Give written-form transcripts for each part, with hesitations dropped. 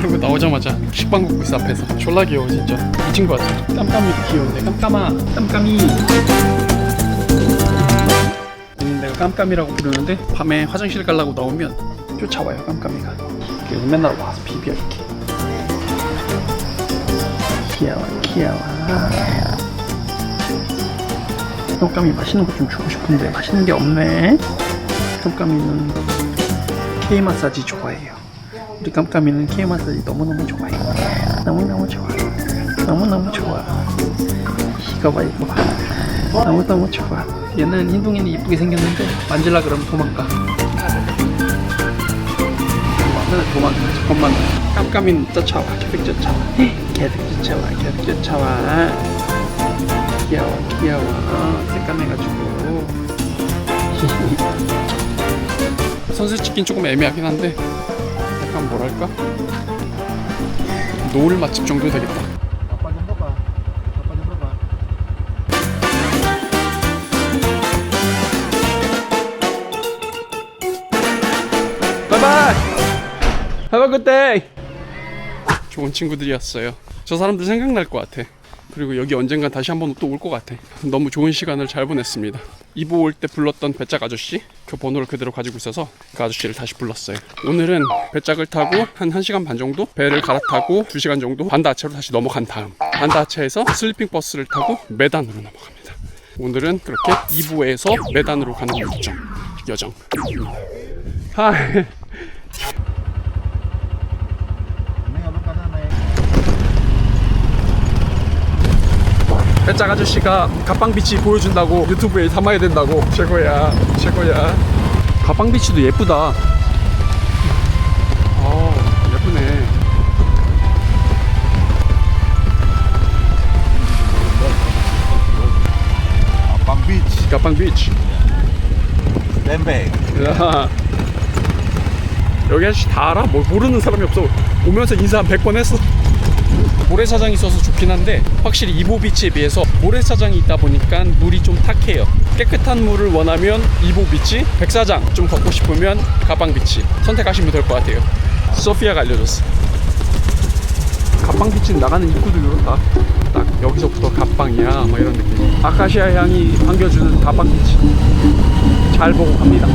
그리고 나오자마자 식빵 굽고 있어 앞에서. 졸라 귀여워 진짜. 이 친구 같아. 깜깜이도 귀여운데. 깜깜아, 깜깜이. 내가 깜깜이라고 부르는데 밤에 화장실 가려고 나오면 쫓아와요 깜깜이가. 그래서 맨날 와서 비벼 이렇게. 귀여워 귀여워. 깜깜이 맛있는 거 좀 주고 싶은데 맛있는 게 없네. 깜깜이는 K 마사지 좋아해요. 우리 깜깜이는 K 마사지 너무너무 좋아해요. 너무너무 좋아. 너무너무 좋아. 이거 봐 이거 봐. 너무너무 좋아. 얘는 흰둥이는 이쁘게 생겼는데 만질라 그러면 도망가. 도망가. 잠깐만. 깜깜이는 쫓아와. 계속 쫓아와. 계속 쫓아와. 계속 쫓아와. 귀여워 귀여워. 새까매가지고. 선셋 찍긴 조금 애매하긴 한데 약간 뭐랄까 노을 맛집 정도 되겠다. 아빠 좀 봐봐. 아빠 좀 봐봐. 바이바이. Have a good day. 좋은 친구들이었어요. 저 사람들 생각날 것 같아. 그리고 여기 언젠간 다시 한번 또 올 것 같아. 너무 좋은 시간을 잘 보냈습니다. 이보 올 때 불렀던 배짝 아저씨 그 번호를 그대로 가지고 있어서 그 아저씨를 다시 불렀어요. 오늘은 배짝을 타고 한 1시간 반 정도 배를 갈아타고 2시간 정도 반다하체로 다시 넘어간 다음 반다하체에서 슬리핑 버스를 타고 메단으로 넘어갑니다. 오늘은 그렇게 이보에서 메단으로 가는 여정. 하이. 배짝 아저씨가 가빵비치 보여준다고 유튜브에 담아야 된다고. 최고야 최고야. 가빵비치도 예쁘다. 예쁘네. 가빵비치. 가빵비치. 뱀베. 야. 여기 아저씨 다 알아? 뭐 모르는 사람이 없어. 오면서 인사 한 100번 했어. 모래사장이 있어서 좋긴 한데 확실히 이보비치에 비해서 모래사장이 있다 보니까 물이 좀 탁해요. 깨끗한 물을 원하면 이보비치, 백사장 좀 걷고 싶으면 가빵비치 선택하시면 될 것 같아요. 소피아가 알려줬어. 가빵비치는 나가는 입구도 이렇다. 딱 여기서부터 가빵이야 막 이런 느낌. 아카시아 향이 반겨주는 가빵비치 잘 보고 갑니다.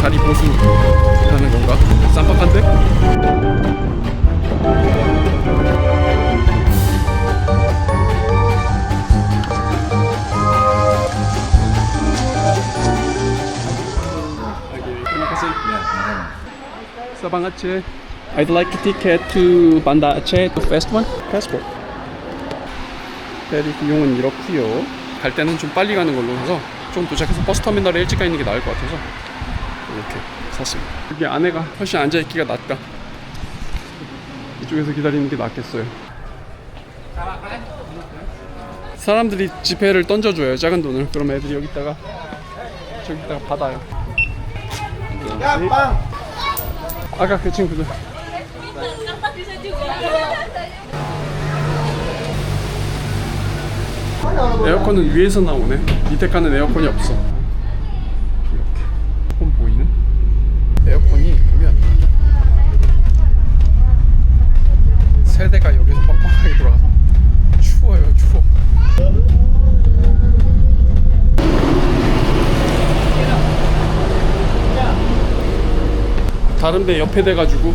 다리 보수 하는 건가? 쌈박한데? Sabang Aceh. I'd like a ticket to Banda Aceh, the first one. Passport. 페리 비용은 이렇고요. 갈 때는 좀 빨리 가는 걸로 해서 좀 도착해서 버스 터미널에 일찍 가 있는 게 나을 것 같아서 이렇게 샀습니다. 여기 아내가 훨씬 앉아있기가 낫다. 이쪽에서 기다리는 게 낫겠어요. 사람들이 지폐를 던져줘요. 작은 돈을. 그럼 애들이 여기다가 저기다가 받아요. 야, 빵! 아까 그 친구들. 에어컨은 위에서 나오네. 밑에 칸은 에어컨이 없어. 이렇게 홈 보이는 에어컨이 보면 세대가 여기서 빵빵하게 돌아가서 추워요. 추워. 다른 배 옆에 돼가지고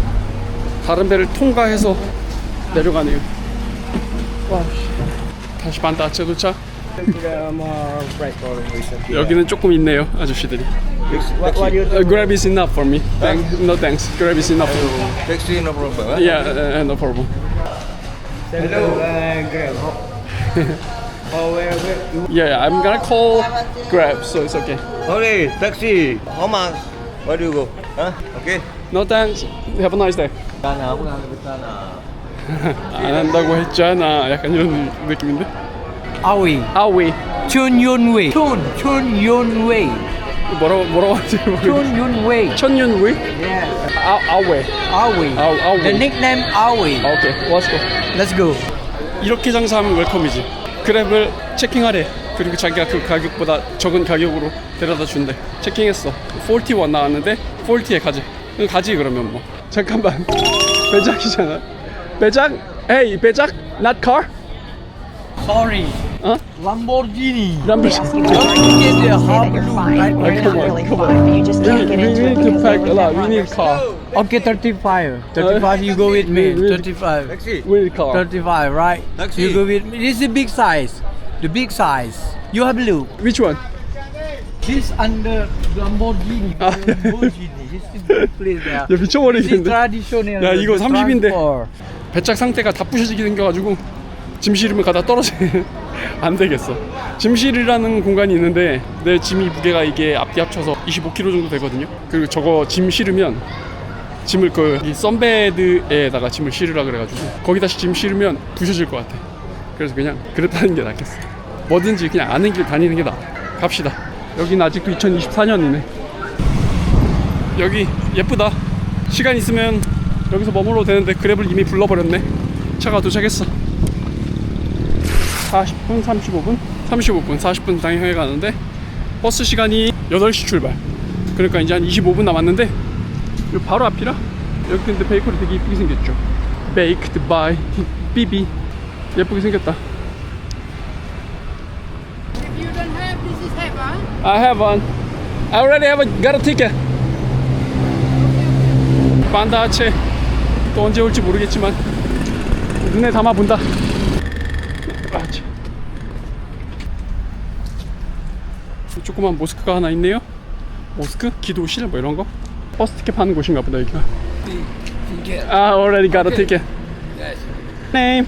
다른 배를 통과해서 내려가네요. 와, 다시 반다하체 도착. 여기는 조금 있네요, 아저씨들이. Grab is enough for me. No thanks. Grab is enough. Taxi no problem. Yeah, no problem. Hello, Grab. Where Yeah, I'm gonna call Grab, so it's okay. Okay, taxi. How much? Where do you go? Huh? Okay. No thanks. Have a nice day. Sana, ako nga sana. 안 한다고 했잖아. 약간 이런 느낌인데. Aoi. 아웨이. Chun Yun Wei. Chun Yun Wei. 뭐라고 하지? Chun Yun Wei. 천윤위? Yeah. 아웨이. Aoi. Aoi. The nickname Aoi. 오케이, let's go. Let's go. 이렇게 장사하면 웰컴이지. 그랩을 체킹하래. 그리고 자기가 그 가격보다 적은 가격으로 데려다 준대. 체킹했어. 41 나왔는데 40에 가지. 그럼 가지 그러면 뭐. 잠깐만. 배작이잖아. 배작? Hey, 배작? Not car? Sorry. 어? Lamborghini. Number. Get the half blue right Come there. on, come on. You just We can't get into need it. to pack a lot. We need car. Okay, 35. 35, you go with me. 35. Taxi. We need car. 35, right? Taxi. You go with me. This is the big size. The big size. You have blue. Which one? This under Lamborghini. Ah. Lamborghini. This is the place there. 야 This is 미쳐버리겠는데. traditional. 야, 이거 30인데. transport. 배짝 상태가 다 부셔지게 생겨가지고 짐 실으면 가다 떨어지는 안 되겠어. 짐 실이라는 공간이 있는데 내 짐이 무게가 이게 앞뒤 합쳐서 25kg 정도 되거든요. 그리고 저거 짐 실으면 짐을 이 썬베드에다가 짐을 실으라 그래가지고 거기다 짐 실으면 부셔질 것 같아. 그래서 그냥 그랬다는 게 낫겠어. 뭐든지 그냥 아는 길 다니는 게 나아. 갑시다. 여기는 아직도 2024년이네. 여기 예쁘다. 시간 있으면 여기서 머물러도 되는데 그랩을 이미 불러버렸네. 차가 도착했어. 40분, 35분? 35분, 40분 당에 향해 가는데 버스 시간이 8시 출발. 그러니까 이제 한 25분 남았는데 여기 바로 앞이라. 여기 근데 베이커리 되게 이쁘게 생겼죠. Baked by BB. 예쁘게 생겼다. If you don't have, this is have, huh? I have one. I already got a ticket. 반다체. 또 언제 올지 모르겠지만 눈에 담아 본다. 아차. 조그만 모스크가 하나 있네요. 모스크? 기도실 뭐 이런 거? 버스 티켓 파는 곳인가 보다 여기가. I already got a ticket. Name?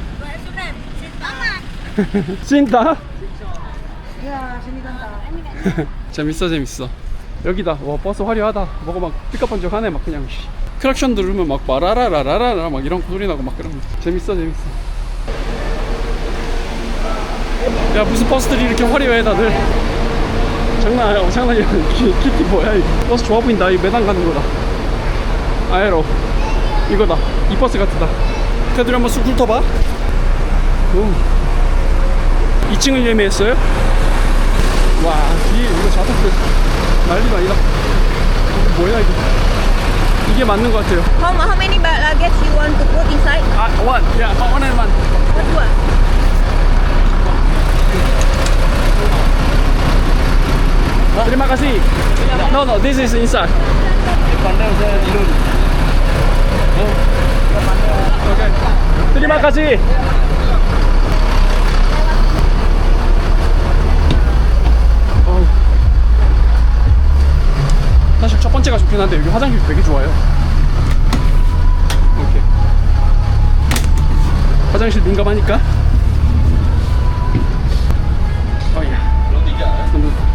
신다? 재밌어. 여기다. 와 버스 화려하다. 뭐가 막 삐까번쩍하네. 막 그냥 크락션 누르면 막 마라라라라라 막 이런 소리 나고 막 그런 거. 재밌어. 야 무슨 버스들이 이렇게 화려해 다들. 장난 아니야. 장난이야. 키티 뭐야 이거. 버스 좋아 보인다. 이 매단 가는 거다. 아에로 이거다. 이 버스 같다. 걔들 한번 쑥 훑어봐. 2층을 예매했어요. 와 뒤에 이거 좌석들 난리가 아니다. 뭐야 이거. 이게 맞는 것 같아요. How many bag luggage you want to put inside? one. Yeah, one and one. What one? Terima kasih. No, this is inside. Okay. Terima kasih. 사실 첫 번째가 좋긴 한데 여기 화장실 되게 좋아요. 이렇게 화장실 민감하니까.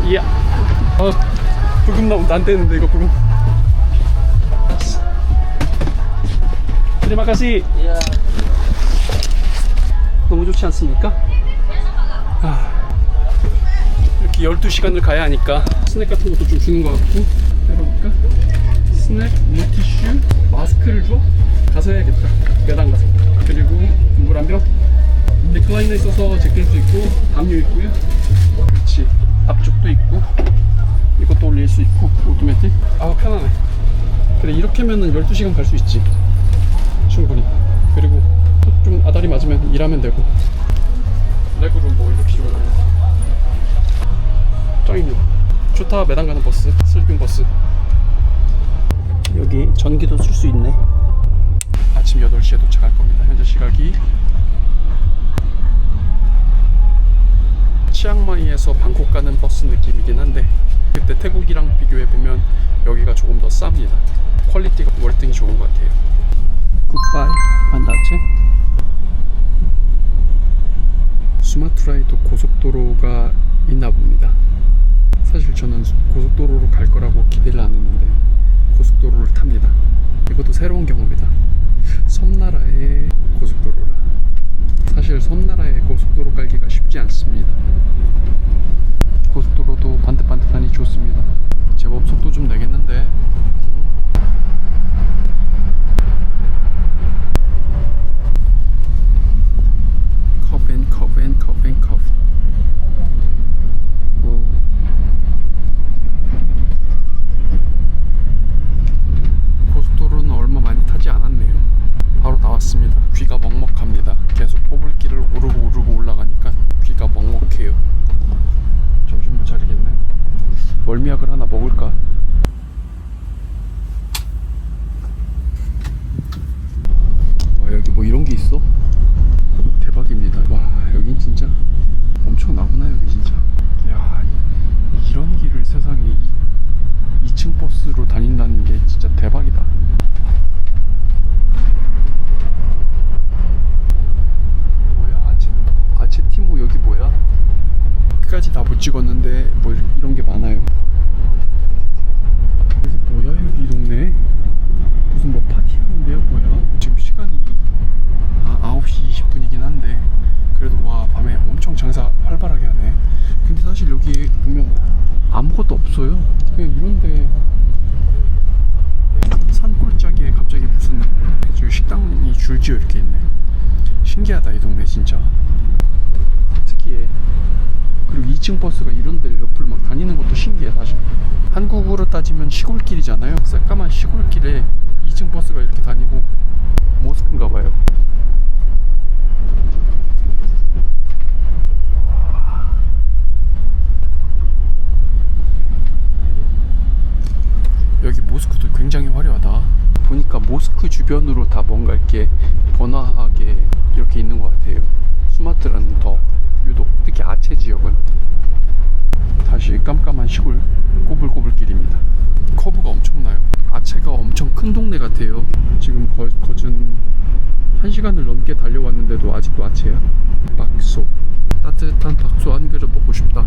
이야. 불금 나온다. 안 되는데 이거 불금. Terima kasih. 너무 좋지 않습니까? 이렇게 12시간을 가야 하니까 스낵 같은 것도 좀 주는 것 같고. 열어볼까? 스낵, 물티슈, 마스크를 줘? 가서 해야겠다. 매당 가서. 그리고 물 한 병. 리클라이너 있어서 제낄 수 있고 담요 있고요. 그렇지. 앞쪽도 있고 이것도 올릴 수 있고 오토매틱. 아우 편하네. 그래 이렇게 하면은 12시간 갈 수 있지 충분히. 그리고 좀 아다리 맞으면 일하면 되고. 레그룸 뭐 이렇게 좋아요. 짱이네. 좋다. 매당 가는 버스, 슬리핑 버스. 여기 전기도 쓸 수 있네. 아침 8시에 도착할 겁니다. 현재 시각이 치앙마이에서 방콕 가는 버스 느낌이긴 한데 그때 태국이랑 비교해보면 여기가 조금 더 쌉니다. 퀄리티가 월등히 좋은 것 같아요. 굿바이 반다체. 수마트라에도 고속도로가 있나 봅니다. 사실 저는 고속도로로 갈 거라고 기대를 안 했는데 고속도로를 탑니다. 이것도 새로운 경험이다. 섬나라의 고속도로라. 사실 섬나라의 고속도로 깔기가 쉽지 않습니다. 고속도로도 반듯반듯하니 좋습니다. 제법 속도 좀 내겠는데. 커브 앤 커브 앤 커브 앤 커브. 고속도로는 얼마 많이 타지 않았네요. 바로 나왔습니다. 귀가 먹먹합니다. 계속 꼬불길을 오르고 올라가니까 귀가 먹먹해요. 정신 못 차리겠네. 멀미약을 하나 먹을까? 와, 여기 뭐 이런 게 있어? 대박입니다. 와, 여긴 진짜 엄청나구나. 여기 진짜. 야, 이런 길을 세상에 2층 버스로 다닌다는 게 진짜 대박이다. 뭐야, 아체티모 여기 뭐야? 끝까지 다 못 찍었는데 뭐 이런 게 많아요. 여기 뭐야, 여기 이 동네? 무슨 뭐 파티하는데요? 뭐야? 지금 시간이 9시 20분이긴 한데 그래도 와, 밤에 엄청 장사 활발하게 하네. 근데 사실 여기 보면 아무것도 없어요. 그냥 이런데 산골짜기에 갑자기 무슨 저기 식당이 줄지어 이렇게 있네. 신기하다 이 동네 진짜. 특이해. 그리고 2층 버스가 이런 데를 옆을 막 다니는 것도 신기해. 사실 한국으로 따지면 시골길이잖아요. 새까만 시골길에 2층 버스가 이렇게 다니고. 모스크인가 봐요. 여기 모스크도 굉장히 화려하다. 보니까 모스크 주변으로 다 뭔가 이렇게 번화하게 이렇게 있는 것 같아요. 수마트라는 더 유독, 특히 아체 지역은 다시 깜깜한 시골 꼬불꼬불길입니다. 커브가 엄청나요. 아체가 엄청 큰 동네 같아요. 지금 거진 1시간을 넘게 달려왔는데도 아직도 아체야. 박소, 따뜻한 박소 한 그릇 먹고 싶다.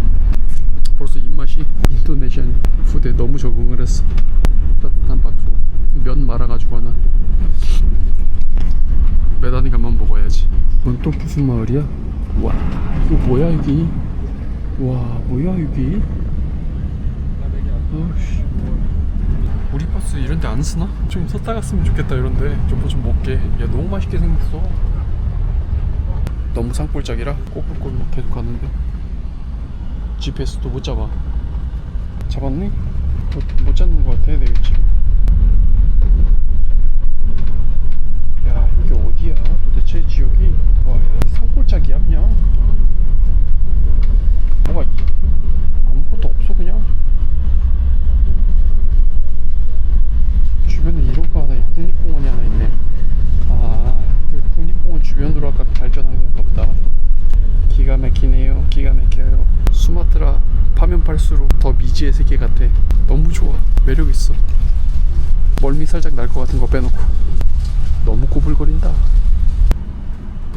벌써 입맛이 인도네시안 푸드에 너무 적응을 했어. 따뜻한 박소, 면 말아가지고 하나 매단에 가면 먹어야지. 이건 또 무슨 마을이야? 와, 이거 뭐야 여기? 와, 뭐야 여기? 어씨, 우리 버스 이런데 안 쓰나? 좀 썼다 갔으면 좋겠다. 이런데 좀 뭐 좀 먹게. 야, 너무 맛있게 생겼어. 너무 산골짜기라 꼬불꼬불 계속 가는데 GPS도 못 잡아. 잡았니? 못 잡는 것 같아 내 위치. 야, 이게 어디야 도대체 지역이? 와, 산골짜기야 그냥. 뭐가 아무것도 없어 그냥. 주변에 이런 거 하나, 국립공원이 하나 있네. 그 국립공원 주변으로 아까 발전한 건가 보다. 기가 막히네요. 기가 막혀요. 수마트라 파면 팔수록 더 미지의 세계 같아. 너무 좋아. 매력 있어. 멀미 살짝 날 것 같은 거 빼놓고. 너무 꼬불거린다.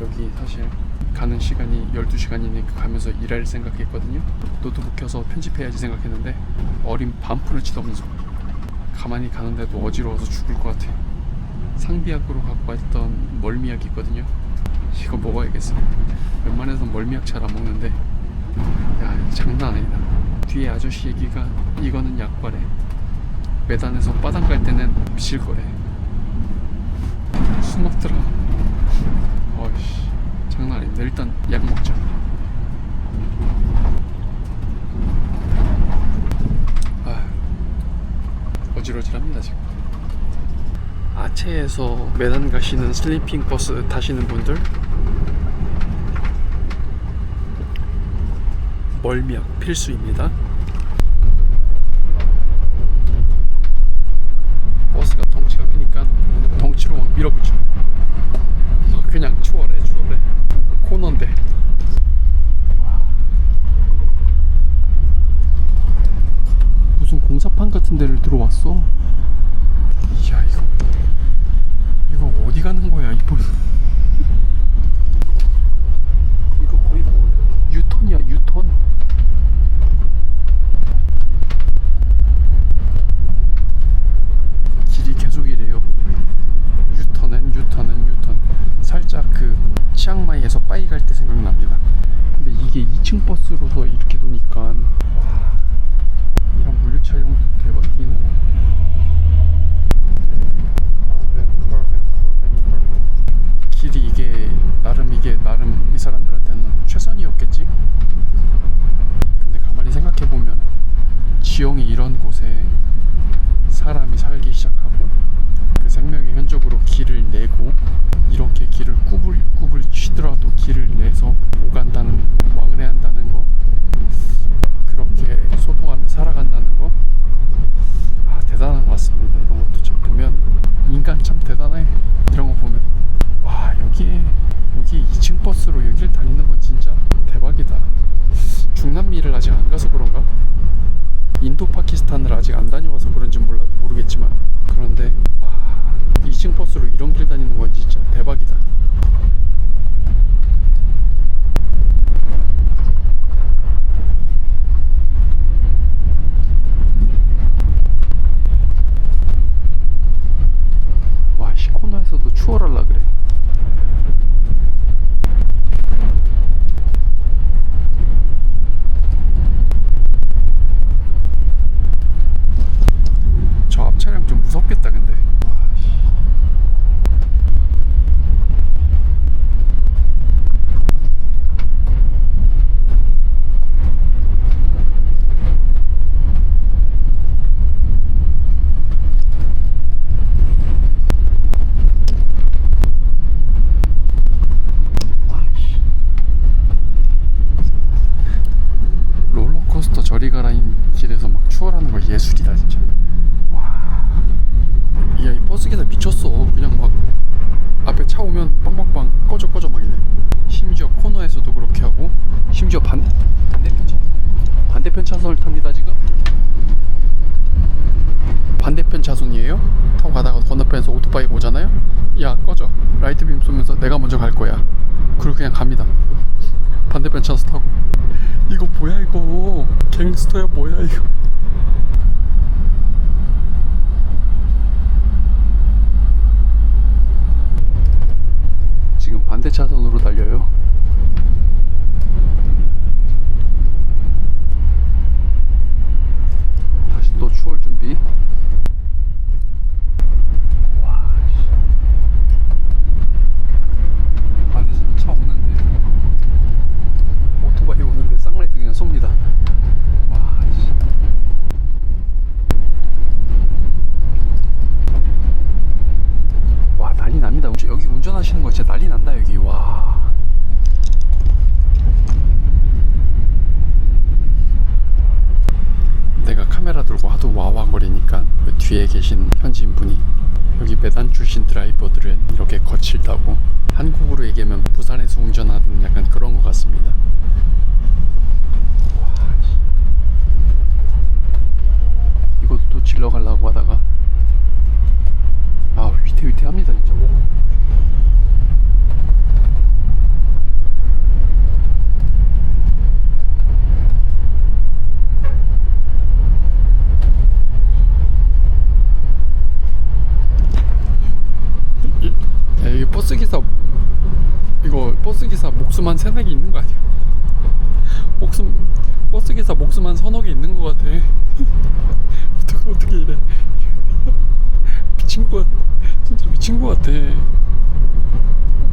여기 사실 가는 시간이 12시간이니까 가면서 일할 생각했거든요. 노트북 켜서 편집해야지 생각했는데 어린 반푼어치도 없는 가만히 가는데도 어지러워서 죽을 것 같아. 상비약으로 갖고 왔던 멀미약이 있거든요. 이거 먹어야겠어. 웬만해선 멀미약 잘 안 먹는데 야, 이거 장난 아니다. 뒤에 아저씨 얘기가 이거는 약과래. 매단에서 빠당 갈 때는 미칠 거래. 술 먹더라. 어이씨, 장난 아닌데. 일단 약 먹자. 어지러질합니다 지금. 아체에서 매단 가시는 슬리핑 버스 타시는 분들 멀미약 필수입니다. 버스가 덩치가 크니까 덩치로 막 밀어붙여. 그냥 추월해. 코너인데. 무슨 공사판 같은 데를 들어왔어. 야, 이거 어디 가는 거야 이 버스. 이거 거의 뭐야? 2층 버스로서 이렇게 도니까 와, 이런 물류 촬영도 대박이네. 길이 이게 나름 이 사람들한테는 최선이었겠지? 근데 가만히 생각해보면 지형이 이런 곳에 사람이 살기 시작하고 그 생명의 현적으로 길을 내고 이렇게 길을 꾸불꾸불 치더라도 길을 내서 오간다는, 왕래한다는 거, 그렇게 소통하며 살아간다는 거, 아, 대단한 것 같습니다. 이런 것도 참 보면 인간 참 대단해. 이런 거 보면 와, 여기 2층 버스로 여길 다니는 건 진짜 대박이다. 중남미를 아직 안 가서 그런가? 인도 파키스탄을 아직 안 다녀와서 그런지 모르겠지만, 그런데 와, 2층 버스로 이런 길 다니는 건 진짜 대박이다. 와, 시코너에서도 추월하려 그래. 저 앞 차량 좀 무섭겠다 근데. 롤러코스터 저리 가라인 길에서 막 추월하는 거 예술이다 진짜. 와, 야, 이 버스기사 미쳤어. 그냥 막 앞에 차 오면 빵빵빵 꺼져 막 이래. 심지어 코너에서도 그렇게 하고, 심지어 반대편 차선을 탑니다 지금. 반대편 차선이에요. 타고 가다가 건너편에서 오토바이가 오잖아요. 야, 꺼져. 라이트 빔 쏘면서 내가 먼저 갈 거야. 그리고 그냥 갑니다. 반대편 차선 타고. 이거 뭐야 이거. 갱스터야 뭐야 이거. 지금 반대 차선으로 달려요. 다시 또 추월 준비. 와, 안에서 차 오는데, 오토바이 오는데 쌍라이트 그냥 쏩니다. 와, 씨. 와, 난리 납니다. 여기 운전하시는 거 진짜 난리 난다 여기. 와, 내가 카메라 들고 하도 와와거리니까 그 뒤에 계신 현지인 분이 여기 메단 출신 드라이버들은 이렇게 거칠다고, 한국으로 얘기하면 부산에서 운전하던 약간 그런 것 같습니다. 와, 이것도 또 질러 가려고 하다가 아, 위태위태합니다 진짜. 이 버스기사 목숨 한 세네 개 있는 거 아니야? 버스기사 목숨 한 서너 개 있는 거 같아. 어떻게 이래. 진짜 미친 거 같아.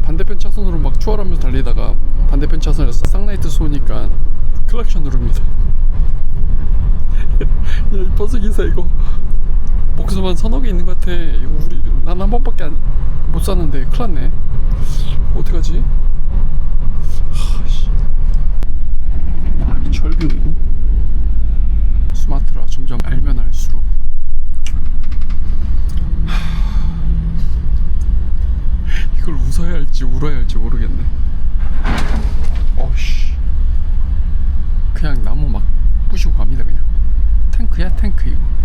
반대편 차선으로 막 추월하면서 달리다가 반대편 차선에서 쌍라이트 쏘니까 클락션 누릅니다. 야, 이 버스기사 이거 목숨 한 서너 개 있는 거 같아. 이거 난 한 번밖에 못 쐈는데 큰일 났네. 어떡하지? 이 철교 스마트라 점점 알면 알수록 이걸 웃어야 할지 울어야 할지 모르겠네. 어씨, 그냥 나무 막 부시고 갑니다. 그냥 탱크야 탱크. 이거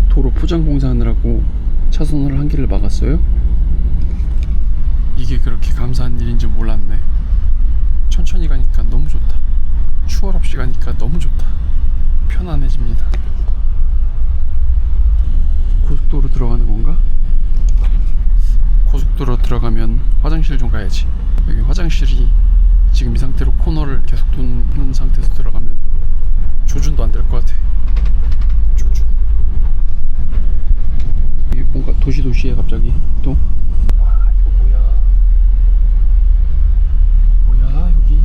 도로 포장 공사하느라고 차선을 한 개를 막았어요. 이게 그렇게 감사한 일인지 몰랐네. 천천히 가니까 너무 좋다. 추월 없이 가니까 너무 좋다. 편안해집니다. 고속도로 들어가는 건가? 고속도로 고속도로 들어가면 화장실 좀 가야지. 여기 화장실이 지금 이 상태로 코너를 계속 도는 상태에서 들어가면 조준도 안 될 것 같아. 조준. 이게 뭔가 도시도시해 갑자기 또. 와 이거 뭐야 여기.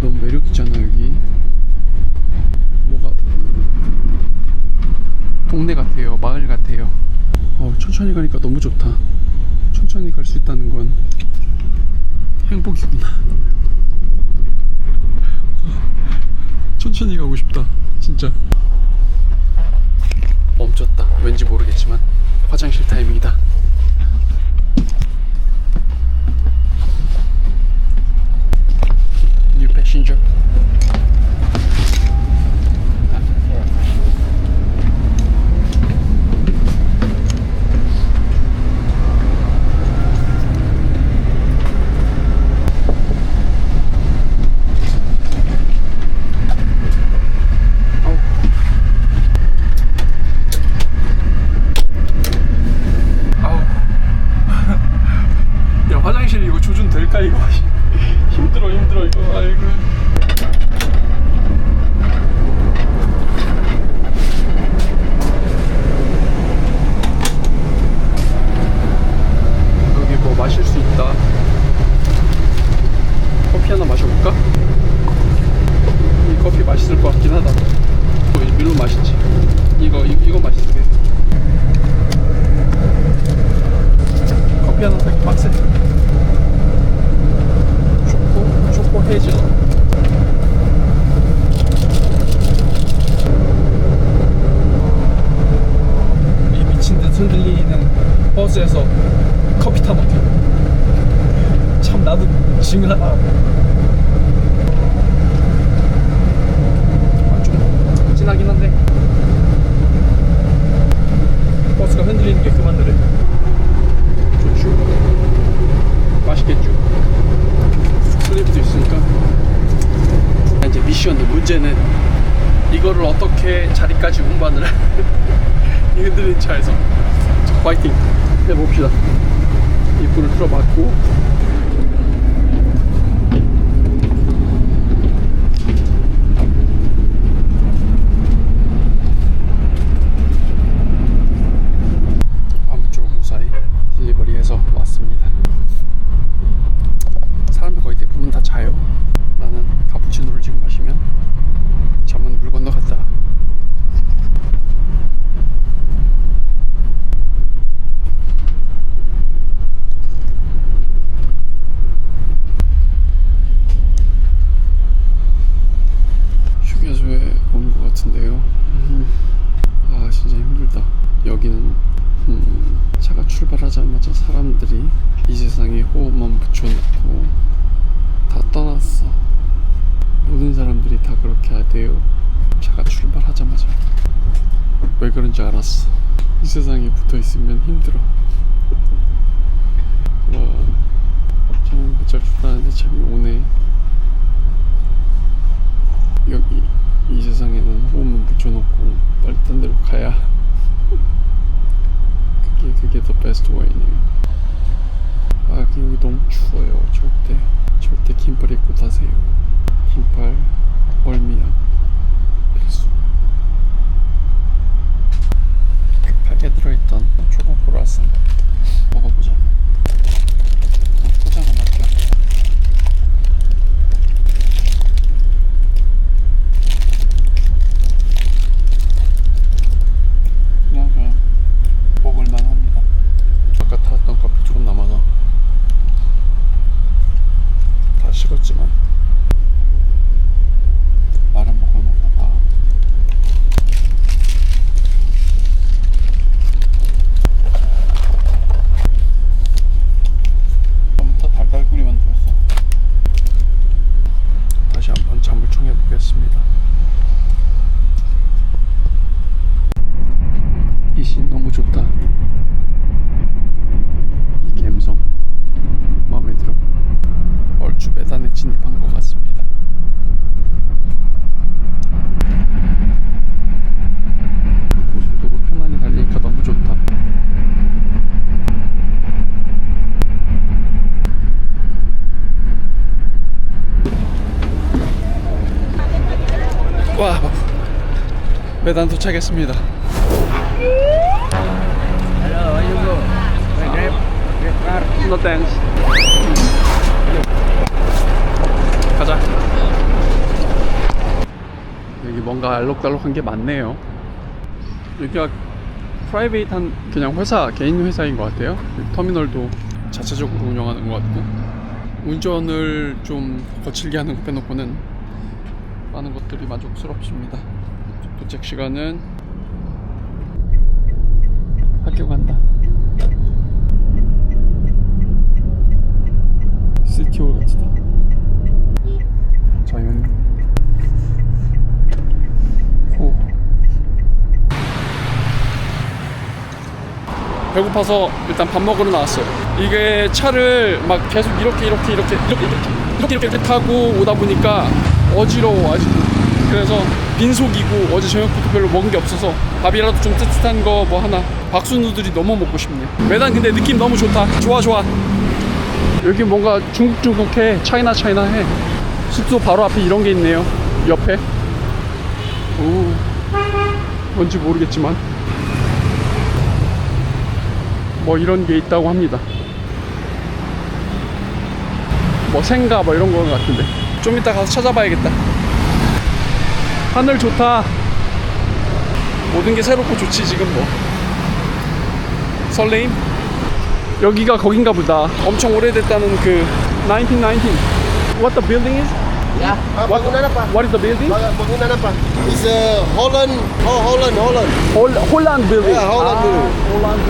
너무 매력 있잖아 여기. 뭐가 동네 같아요. 마을 같아요. 천천히 가니까 너무 좋다. 천천히 갈 수 있다는 건 행복이구나. 천천히 가고 싶다 진짜. 멈췄다. 왠지 모르겠지만 화장실 타이밍이다. New passenger. 야 화장실 이거 조준 될까 이거. 힘들어 이거. 아이고. 여기 뭐 마실 수 있다. 커피 하나 마셔볼까? 이 커피 맛있을 것 같긴 하다. 밀로 맛있지. 이거 맛있게. 커피 하나 사기 빡세. 초코 헤이즐. 이 미친 듯 흔들리는 버스에서 커피 타 먹기. 참 나도 징하다. 좀 진하긴 한데 버스가 흔들리는 게 그만두래. 좋죠. 맛있겠죠. 슬립도 있으니까. 이제 미션의 문제는 이거를 어떻게 자리까지 운반을 이 흔들린 차에서. 자, 파이팅 해봅시다. 이 불을 틀어봤고 아무쪼록 무사히 딜리버리해서 왔습니다. 사람들 거의 대부분 다 자요. 나는 카푸치노를 지금 마시면 잠은 물 건너갔다. 휴게소에 온 것 같은데요. 아 진짜 힘들다. 여기는 차가 출발하자마자 사람들이 이 세상에 호흡만 붙여놓고 다 떠났어. 모든 사람들이 다 그렇게 하대요. 차가 출발하자마자. 왜 그런지 알았어. 이 세상에 붙어있으면 힘들어. 와, 잠을 못 잘 줄 알았는데 잠이 오네. 여기 이 세상에는 호흡만 붙여놓고 빨리 딴 데로 가야 그게 더 베스트 웨이네요. 아 여기 너무 추워요. 절대 긴팔 입고 타세요. 긴팔, 월미약 필수. 급하게 들어있던 초코 크루아상 먹어보자. 포장 하나 할게요. 그냥 먹을만 합니다. 아까 타왔던 커피 조금 남아서 다 식었지만 말은 배단 도착했습니다. Hello, where you go? Grab car. No thanks. 가자. 여기 뭔가 알록달록한 게 많네요. 여기가 프라이베이트한 그냥 회사, 개인 회사인 것 같아요. 터미널도 자체적으로 운영하는 것 같고, 운전을 좀 거칠게 하는 거 빼놓고는 많은 것들이 만족스럽습니다. 도착 시간은 학교 간다. 시티홀 같이다. 자연 호. 배고파서 일단 밥 먹으러 나왔어요. 이게 차를 막 계속 이렇게 타고 오다 보니까 어지러워 아직도. 그래서 빈속이고 어제 저녁부터 별로 먹은 게 없어서 밥이라도 좀 뜨뜻한 거 뭐 하나. 박수 누들이 너무 먹고 싶네. 매단 근데 느낌 너무 좋다. 좋아. 여기 뭔가 중국해. 차이나해. 숙소 바로 앞에 이런 게 있네요. 옆에. 오, 뭔지 모르겠지만 뭐 이런 게 있다고 합니다. 뭐 생가 뭐 이런 거 같은데 좀 이따 가서 찾아봐야겠다. 하늘 좋다. 모든 게 새롭고 좋지 지금 뭐. 설레임? 여기가 거긴가 보다. 엄청 오래됐다는 그 1919. What the building is? Ya, bangunan apa? What is the building? Bangunan apa? It's Holland Holland building. Yeah, Holland building.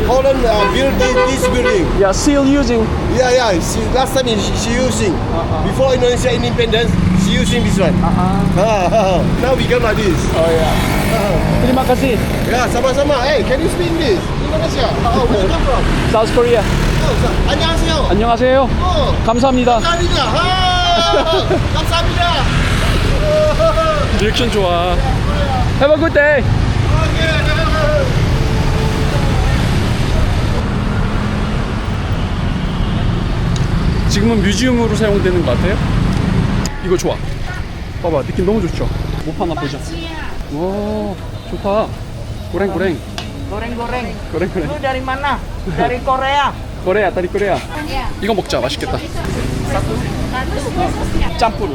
Holland built this building. Yeah, still using. Yeah. Last time she using. Before Indonesia independence, she using this one. Now become like this. Oh yeah. Terima kasih. Yeah, sama-sama. Hey, can you speak English? Indonesia. Oh, where you come from? South Korea. Oh, 안녕하세요. 안녕하세요. Oh, 감사합니다. 감사합니다. 감사합니다. 리액션 좋아. Have a good day. 지금은 뮤지엄으로 사용되는 것 같아요. 이거 좋아. 봐봐, 느낌 너무 좋죠. 못 하나 보자. 와, 좋다. 고랭. Goreng-goreng. 고랭. Lu dari mana? Dari Korea. 코레아, 다리 코레아. 이거 먹자, 맛있겠다. 짬뿌르.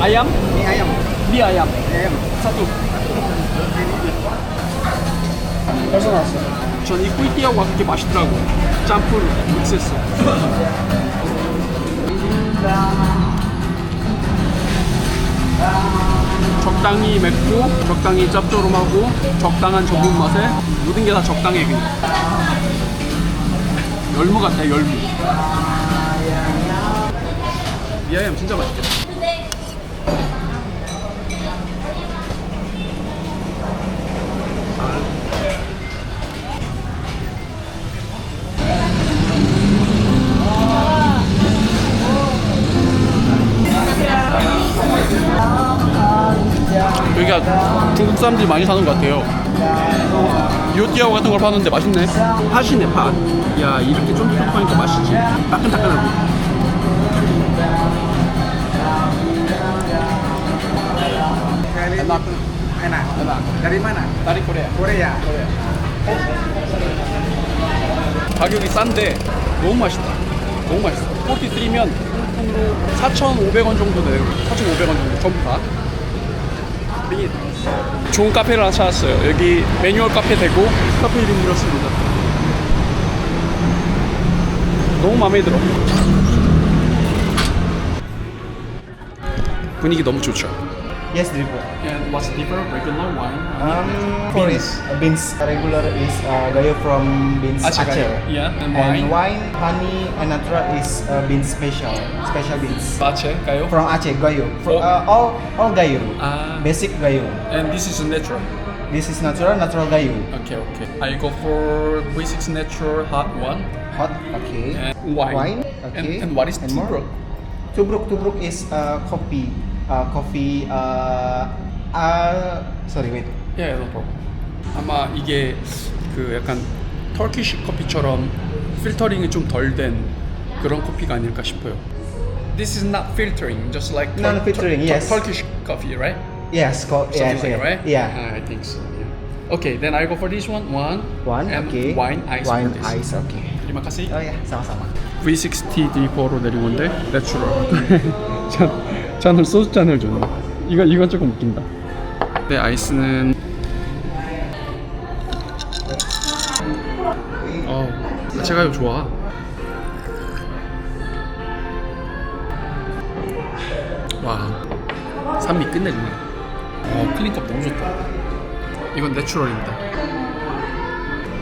아얌? Ini ayam. 미 아얌. Ayam. 사두. 벌써 나왔어. 전 이 꾸이띠하고 그렇게 맛있더라고. 짬뿌르 믹스했어. 적당히 맵고 적당히 짭조름하고 적당한 전분 맛에 모든 게 다 적당해 그냥. 열무 같아 열무. 미아얌 진짜 맛있겠다. 여기가 중국 사람들이 많이 사는 것 같아요. 요띠아오 같은 걸 파는데 맛있네. 팥이네 팥. 야 이렇게 쫀득쫀득하니까 맛있지. 따끈따끈하고. Enak. Dari mana? 다리 코레아. Korea. 가격이 싼데 너무 맛있다. 너무 맛있어. 43면 한푼으로 4,500원 정도 돼요. 4,500원 정도 전부 다. 여기 좋은 카페를 하나 찾았어요. 여기 매뉴얼 카페 되고 카페 이름 물었습니다. 너무 마음에 들어. 분위기 너무 좋죠. Yes, dripper. And what's different? Regular wine? For beans regular is Gayo from beans Aceh. Yeah. And And wine? wine, honey, and natural is beans special beans. Aceh, kayo? From Aceh, Gayo. Oh. All Gayo. Ah. Basic Gayo. And this is natural. This is natural Gayo. Okay. I go for basics natural hot one. Hot, okay. And wine. Okay. And what is And more? tubruk? Tubruk is coffee. Sorry, wait. Yeah, no problem. 아마 이게 그 약간 터키식 커피처럼 필터링이 좀 덜 된 그런 커피가 아닐까 싶어요. this is not filtering, just like Non-filtering, yes. Turkish coffee, right? Yes, Something yes, like yes. that, right? Yeah. I think so. Yeah. Okay, then I go for this one. One. One, and okay. wine ice. Wine for this. ice, okay. Terima kasih. Oh ya, sama-sama. V60 D4로 내린 건데 내추럴. 잔을 소주 잔을 줬네. 이건 조금 웃긴다. 내 아이스는 제가 이거 좋아. 와, 산미 끝내주네. 클린컵 너무 좋다. 이건 내추럴입니다.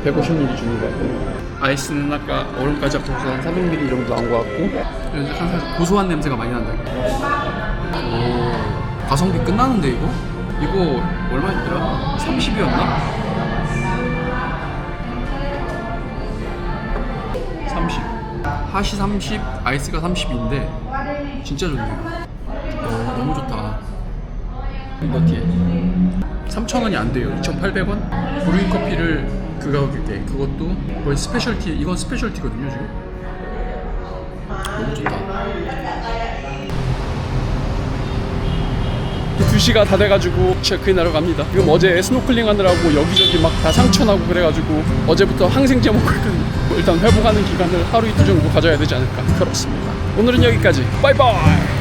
150ml 주는 것 같고, 아이스는 아까 얼음까지 합쳐서 한 300ml 정도 나온 것 같고, 이제 항상 고소한 냄새가 많이 난다. 오, 가성비 끝나는데 이거? 이거 얼마였더라? 30이었나? 30. 핫이 30, 아이스가 30인데 진짜 좋네요. 너무 좋다. 이거 뒤에 3,000원이 안 돼요. 2,800원? 브루잉 커피를 그 가격에 그것도 거의 스페셜티. 이건 스페셜티거든요 지금. 너무 좋다. 2시가 다 돼가지고 체크인하러 갑니다. 지금 어제 스노클링 하느라고 여기저기 막 다 상처나고 그래가지고 어제부터 항생제 먹고 있거든요. 일단 회복하는 기간을 하루 이틀 정도 가져야 되지 않을까. 그렇습니다. 오늘은 여기까지. 바이바이.